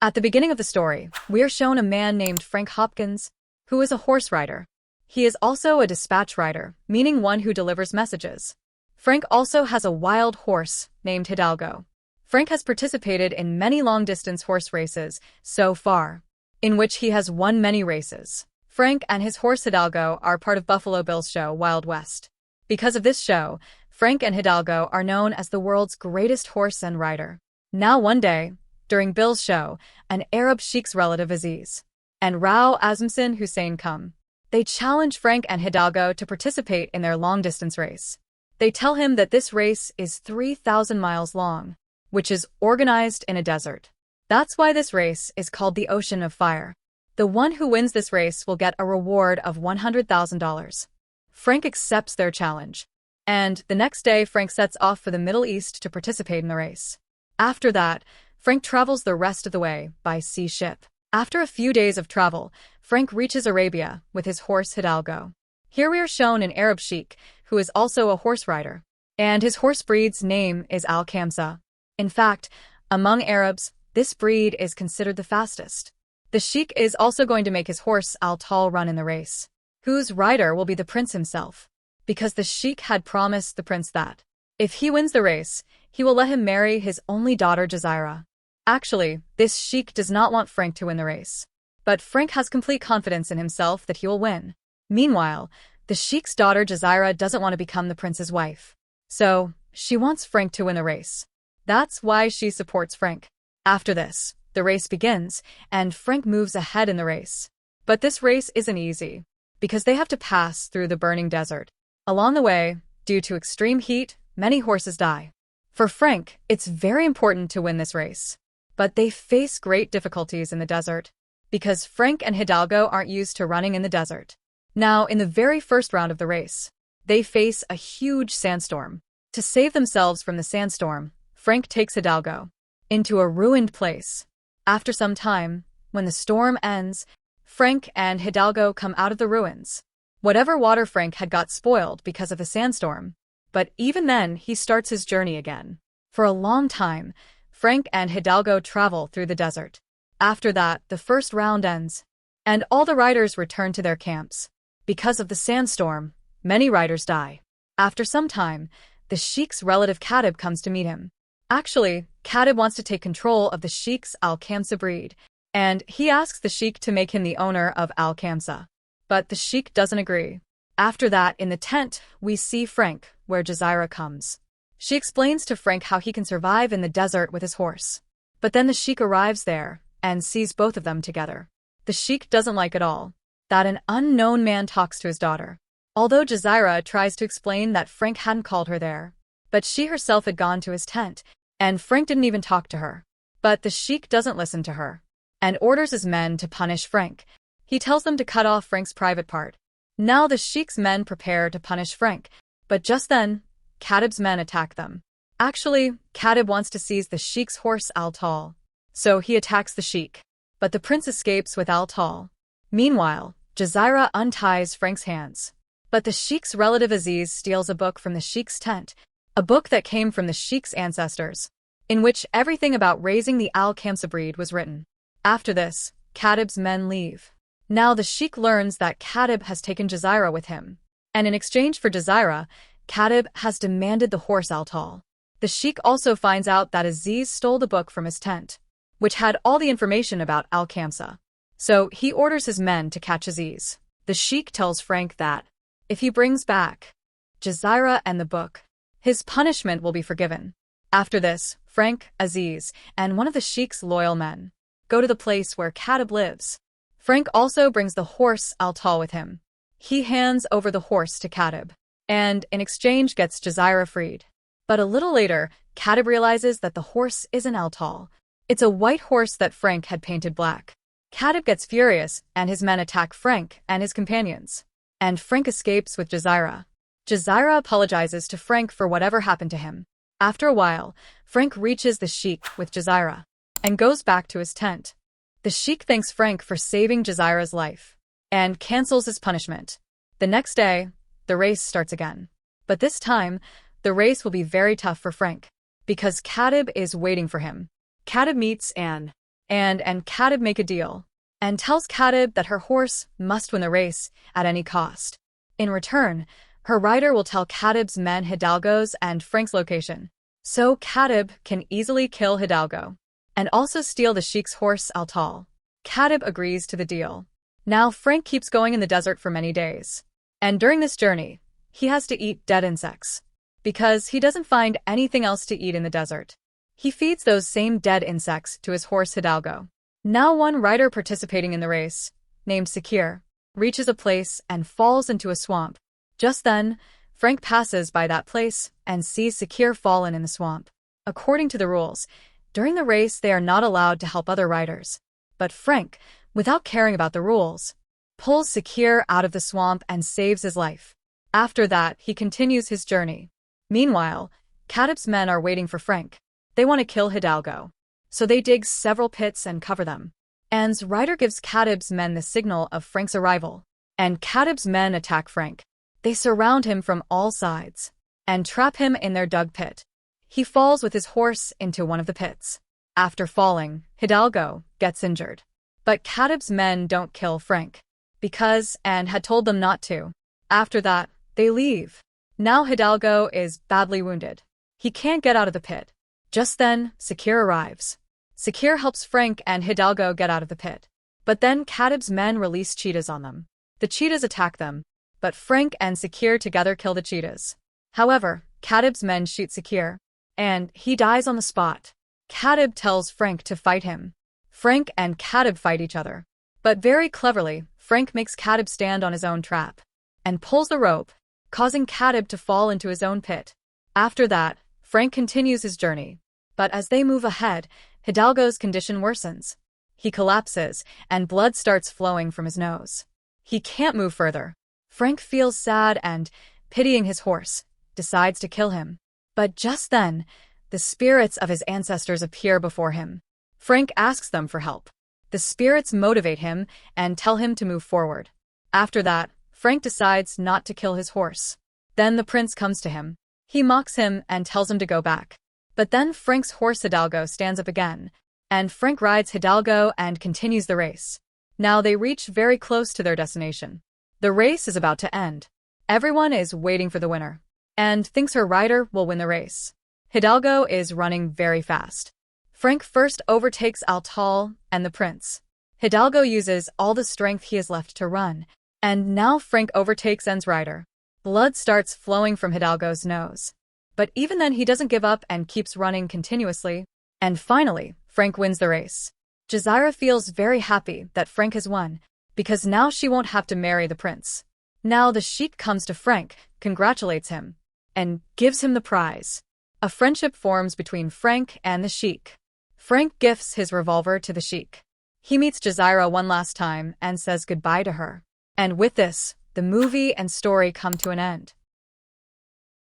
At the beginning of the story, we are shown a man named Frank Hopkins, who is a horse rider. He is also a dispatch rider, meaning one who delivers messages. Frank also has a wild horse named Hidalgo. Frank has participated in many long-distance horse races so far, in which he has won many races. Frank and his horse Hidalgo are part of Buffalo Bill's show Wild West. Because of this show, Frank and Hidalgo are known as the world's greatest horse and rider. Now one day, during Bill's show, an Arab sheikh's relative Aziz and Rao Azmson Hussein come. They challenge Frank and Hidalgo to participate in their long-distance race. They tell him that this race is 3,000 miles long, which is organized in a desert. That's why this race is called the Ocean of Fire. The one who wins this race will get a reward of $100,000. Frank accepts their challenge, and the next day Frank sets off for the Middle East to participate in the race. After that, Frank travels the rest of the way by sea ship. After a few days of travel, Frank reaches Arabia with his horse Hidalgo. Here we are shown an Arab sheikh, who is also a horse rider, and his horse breed's name is Al-Khamsa. In fact, among Arabs, this breed is considered the fastest. The sheikh is also going to make his horse Al-Tal run in the race, whose rider will be the prince himself, because the sheikh had promised the prince that, if he wins the race, he will let him marry his only daughter Jazaira. Actually, this sheikh does not want Frank to win the race, but Frank has complete confidence in himself that he will win. Meanwhile, the sheikh's daughter Jazaira doesn't want to become the prince's wife, so she wants Frank to win the race. That's why she supports Frank. After this, the race begins, and Frank moves ahead in the race. But this race isn't easy, because they have to pass through the burning desert. Along the way, due to extreme heat, many horses die. For Frank, it's very important to win this race. But they face great difficulties in the desert, because Frank and Hidalgo aren't used to running in the desert. Now, in the very first round of the race, they face a huge sandstorm. To save themselves from the sandstorm, Frank takes Hidalgo into a ruined place. After some time, when the storm ends, Frank and Hidalgo come out of the ruins. Whatever water Frank had got spoiled because of the sandstorm, but even then he starts his journey again. For a long time, Frank and Hidalgo travel through the desert. After that, the first round ends, and all the riders return to their camps. Because of the sandstorm, many riders die. After some time, the sheikh's relative Katib comes to meet him. Actually, Katib wants to take control of the sheikh's Al-Khamsa breed, and he asks the sheikh to make him the owner of Al-Khamsa. But the sheikh doesn't agree. After that, in the tent, we see Frank, where Jazaira comes. She explains to Frank how he can survive in the desert with his horse. But then the sheikh arrives there and sees both of them together. The sheikh doesn't like at all that an unknown man talks to his daughter. Although Jazaira tries to explain that Frank hadn't called her there, but she herself had gone to his tent, and Frank didn't even talk to her. But the sheikh doesn't listen to her, and orders his men to punish Frank. He tells them to cut off Frank's private part. Now the sheikh's men prepare to punish Frank, but just then, Katib's men attack them. Actually, Katib wants to seize the sheikh's horse Al-Tal, so he attacks the sheikh. But the prince escapes with Al-Tal. Meanwhile, Jazaira unties Frank's hands. But the sheikh's relative Aziz steals a book from the sheikh's tent, a book that came from the sheikh's ancestors, in which everything about raising the Al-Khamsa breed was written. After this, Katib's men leave. Now the sheikh learns that Katib has taken Jazaira with him, and in exchange for Jazaira, Katib has demanded the horse Al-Tal. The sheikh also finds out that Aziz stole the book from his tent, which had all the information about Al-Khamsa. So he orders his men to catch Aziz. The sheikh tells Frank that, if he brings back Jazaira and the book, his punishment will be forgiven. After this, Frank, Aziz, and one of the sheikh's loyal men go to the place where Katib lives. Frank also brings the horse Al-Tal with him. He hands over the horse to Katib, and in exchange gets Jazaira freed. But a little later, Katib realizes that the horse isn't Al-Tal. It's a white horse that Frank had painted black. Katib gets furious, and his men attack Frank and his companions. And Frank escapes with Jazaira. Jazaira apologizes to Frank for whatever happened to him. After a while, Frank reaches the sheikh with Jazaira and goes back to his tent. The sheikh thanks Frank for saving Jazaira's life and cancels his punishment. The next day, the race starts again. But this time, the race will be very tough for Frank, because Katib is waiting for him. Katib meets Anne and Katib make a deal, and tells Katib that her horse must win the race at any cost. In return, her rider will tell Katib's men Hidalgo's and Frank's location, so Katib can easily kill Hidalgo, and also steal the sheik's horse Altal. Katib agrees to the deal. Now Frank keeps going in the desert for many days, and during this journey, he has to eat dead insects, because he doesn't find anything else to eat in the desert. He feeds those same dead insects to his horse Hidalgo. Now one rider participating in the race, named Sakir, reaches a place and falls into a swamp. Just then, Frank passes by that place and sees Sakir fallen in the swamp. According to the rules, during the race they are not allowed to help other riders. But Frank, without caring about the rules, pulls Sakir out of the swamp and saves his life. After that, he continues his journey. Meanwhile, Katib's men are waiting for Frank. They want to kill Hidalgo, so they dig several pits and cover them. Anne's rider gives Katib's men the signal of Frank's arrival, and Katib's men attack Frank. They surround him from all sides and trap him in their dug pit. He falls with his horse into one of the pits. After falling, Hidalgo gets injured. But Katib's men don't kill Frank, because Anne had told them not to. After that, they leave. Now Hidalgo is badly wounded. He can't get out of the pit. Just then, Sakir arrives. Sakir helps Frank and Hidalgo get out of the pit. But then Katib's men release cheetahs on them. The cheetahs attack them, but Frank and Sakir together kill the cheetahs. However, Katib's men shoot Sakir, and he dies on the spot. Katib tells Frank to fight him. Frank and Katib fight each other. But very cleverly, Frank makes Katib stand on his own trap and pulls the rope, causing Katib to fall into his own pit. After that, Frank continues his journey. But as they move ahead, Hidalgo's condition worsens. He collapses, and blood starts flowing from his nose. He can't move further. Frank feels sad and, pitying his horse, decides to kill him. But just then, the spirits of his ancestors appear before him. Frank asks them for help. The spirits motivate him and tell him to move forward. After that, Frank decides not to kill his horse. Then the prince comes to him. He mocks him and tells him to go back. But then Frank's horse Hidalgo stands up again, and Frank rides Hidalgo and continues the race. Now they reach very close to their destination. The race is about to end. Everyone is waiting for the winner, and thinks her rider will win the race. Hidalgo is running very fast. Frank first overtakes Altal and the prince. Hidalgo uses all the strength he has left to run, and now Frank overtakes Anne's rider. Blood starts flowing from Hidalgo's nose. But even then he doesn't give up and keeps running continuously. And finally, Frank wins the race. Jazeera feels very happy that Frank has won, because now she won't have to marry the prince. Now the sheik comes to Frank, congratulates him, and gives him the prize. A friendship forms between Frank and the sheik. Frank gifts his revolver to the sheik. He meets Jazeera one last time and says goodbye to her. And with this, the movie and story come to an end.